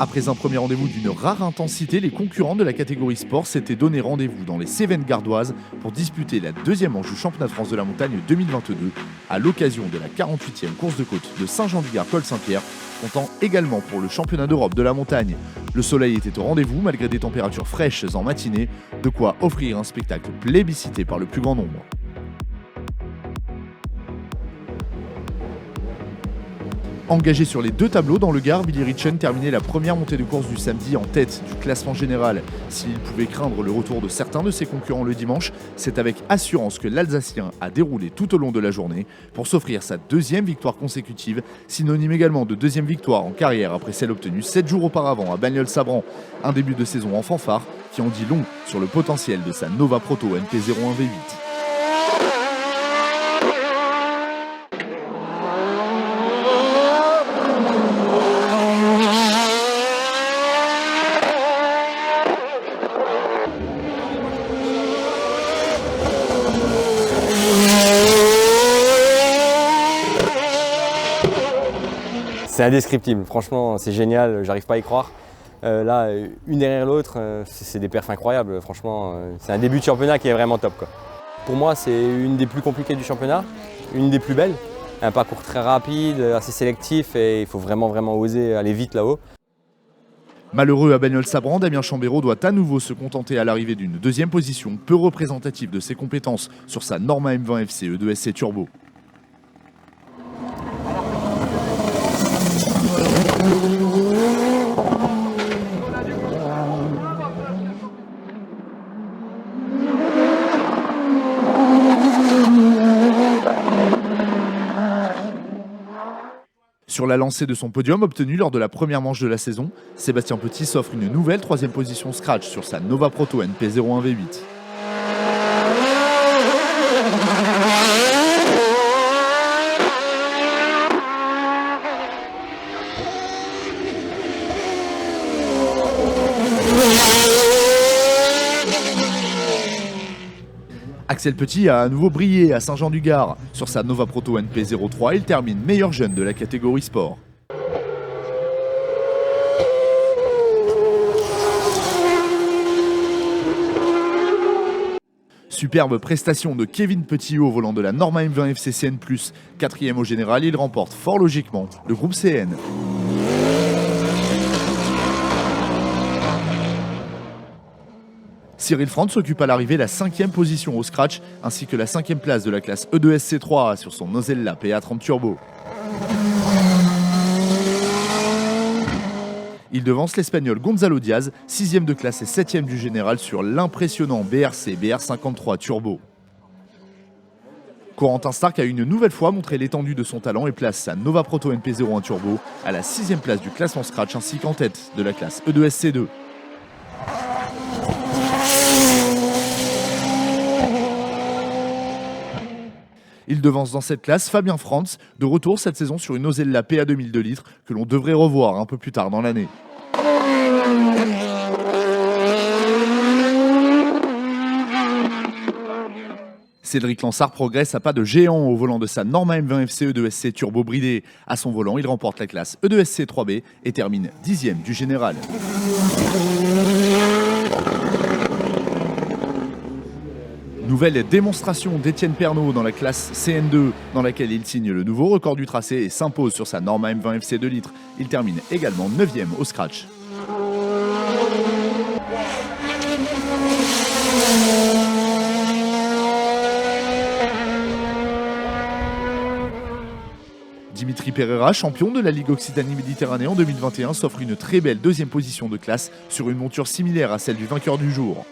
Après un premier rendez-vous d'une rare intensité, les concurrents de la catégorie sport s'étaient donné rendez-vous dans les Cévennes gardoises pour disputer la deuxième manche du championnat de France de la montagne 2022 à l'occasion de la 48e course de côte de Saint-Jean-du-Gard-Col-Saint-Pierre, comptant également pour le championnat d'Europe de la montagne. Le soleil était au rendez-vous malgré des températures fraîches en matinée, de quoi offrir un spectacle plébiscité par le plus grand nombre. Engagé sur les deux tableaux dans le Gard, Billy Ritchen terminait la première montée de course du samedi en tête du classement général. S'il pouvait craindre le retour de certains de ses concurrents le dimanche, c'est avec assurance que l'Alsacien a déroulé tout au long de la journée pour s'offrir sa deuxième victoire consécutive, synonyme également de deuxième victoire en carrière après celle obtenue 7 jours auparavant à Bagnols-Sabran. Un début de saison en fanfare qui en dit long sur le potentiel de sa Nova Proto NP01 V8. C'est indescriptible, franchement c'est génial, j'arrive pas à y croire. Là, une derrière l'autre, c'est des perfs incroyables, franchement. C'est un début de championnat qui est vraiment top, quoi. Pour moi, c'est une des plus compliquées du championnat, une des plus belles. Un parcours très rapide, assez sélectif et il faut vraiment oser aller vite là-haut. Malheureux à Bagnols-Sabran, Damien Chambéraud doit à nouveau se contenter à l'arrivée d'une deuxième position peu représentative de ses compétences sur sa Norma M20 FCE de SC Turbo. Sur la lancée de son podium obtenu lors de la première manche de la saison, Sébastien Petit s'offre une nouvelle troisième position scratch sur sa Nova Proto NP01 V8. Axel Petit a à nouveau brillé à Saint-Jean-du-Gard. Sur sa Nova Proto NP03, il termine meilleur jeune de la catégorie sport. Superbe prestation de Kevin Petit au volant de la Norma M20 FC CN+. Quatrième au général, il remporte fort logiquement le groupe CN. Cyril Franz s'occupe à l'arrivée la 5e position au scratch, ainsi que la 5e place de la classe E2SC3 sur son Nozella PA30 Turbo. Il devance l'Espagnol Gonzalo Diaz, 6e de classe et 7e du général sur l'impressionnant BRC BR53 Turbo. Corentin Stark a une nouvelle fois montré l'étendue de son talent et place sa Nova Proto NP01 Turbo à la 6e place du classement scratch ainsi qu'en tête de la classe E2SC2. Il devance dans cette classe Fabien Franz, de retour cette saison sur une Nozella PA 2002 litres que l'on devrait revoir un peu plus tard dans l'année. Cédric Lansard progresse à pas de géant au volant de sa Norma M20 FCE de SC Turbo bridé. À son volant, il remporte la classe E2SC 3B et termine 10e du général. Nouvelle démonstration d'Étienne Pernaut dans la classe CN2, dans laquelle il signe le nouveau record du tracé et s'impose sur sa Norma M20 FC 2 litres. Il termine également 9e au scratch. Dimitri Pereira, champion de la Ligue Occitanie-Méditerranée en 2021, s'offre une très belle deuxième position de classe sur une monture similaire à celle du vainqueur du jour.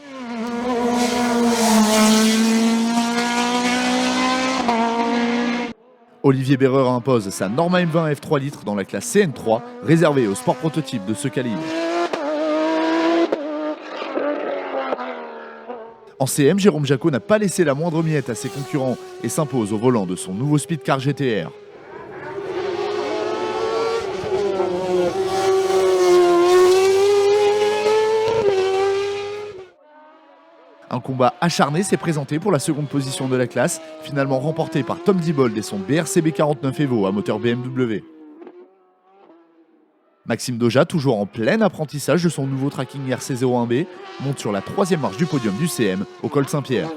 Olivier Berreur impose sa Norma M20 F3 litres dans la classe CN3, réservée aux sports prototypes de ce calibre. En CM, Jérôme Jacot n'a pas laissé la moindre miette à ses concurrents et s'impose au volant de son nouveau Speedcar GTR. Un combat acharné s'est présenté pour la seconde position de la classe, finalement remporté par Tom Diebold et son BRCB 49 Evo à moteur BMW. Maxime Doja, toujours en plein apprentissage de son nouveau tracking RC01B, monte sur la 3e marche du podium du CM au col Saint-Pierre.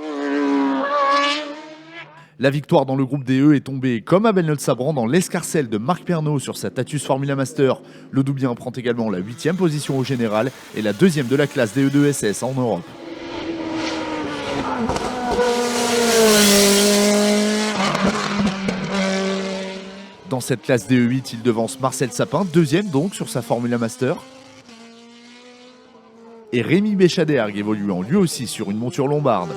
La victoire dans le groupe DE est tombée comme à Bagnols-Sabran dans l'escarcelle de Marc Pernaut sur sa Tatuus Formula Master. Le Doubien prend également la 8e position au général et la 2e de la classe DE2SS en Europe. Dans cette classe DE8, il devance Marcel Sapin, 2e donc sur sa Formula Master. Et Rémi Béchadergue évoluant lui aussi sur une monture lombarde.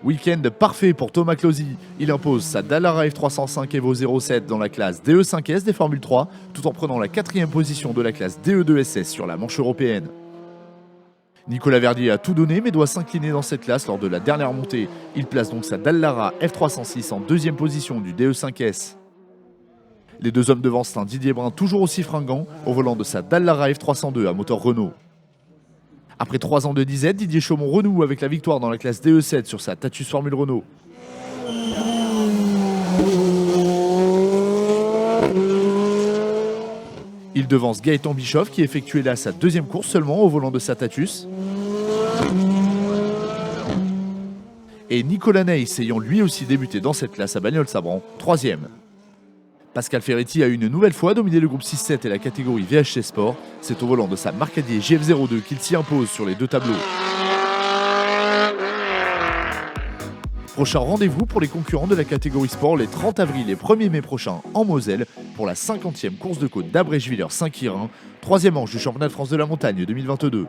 Week-end parfait pour Thomas Closy. Il impose sa Dallara F305 Evo 07 dans la classe DE5S des Formule 3, tout en prenant la 4e position de la classe DE2SS sur la manche européenne. Nicolas Verdier a tout donné mais doit s'incliner dans cette classe lors de la dernière montée. Il place donc sa Dallara F306 en 2e position du DE5S. Les deux hommes devancent un Didier Brun toujours aussi fringant au volant de sa Dallara F302 à moteur Renault. Après 3 ans de disette, Didier Chaumont renoue avec la victoire dans la classe DE7 sur sa Tatuus Formule Renault. Il devance Gaëtan Bischoff qui effectuait là sa 2e course seulement au volant de sa Tatuus. Et Nicolas Neis ayant lui aussi débuté dans cette classe à Bagnols-Sabran, 3e. Pascal Ferretti a une nouvelle fois dominé le groupe 6-7 et la catégorie VHC Sport. C'est au volant de sa Marcadier GF02 qu'il s'y impose sur les deux tableaux. Prochain rendez-vous pour les concurrents de la catégorie sport les 30 avril et 1er mai prochains en Moselle pour la 50e course de côte d'Abrèchevillers-Saint-Quirin, 3e manche du championnat de France de la montagne 2022.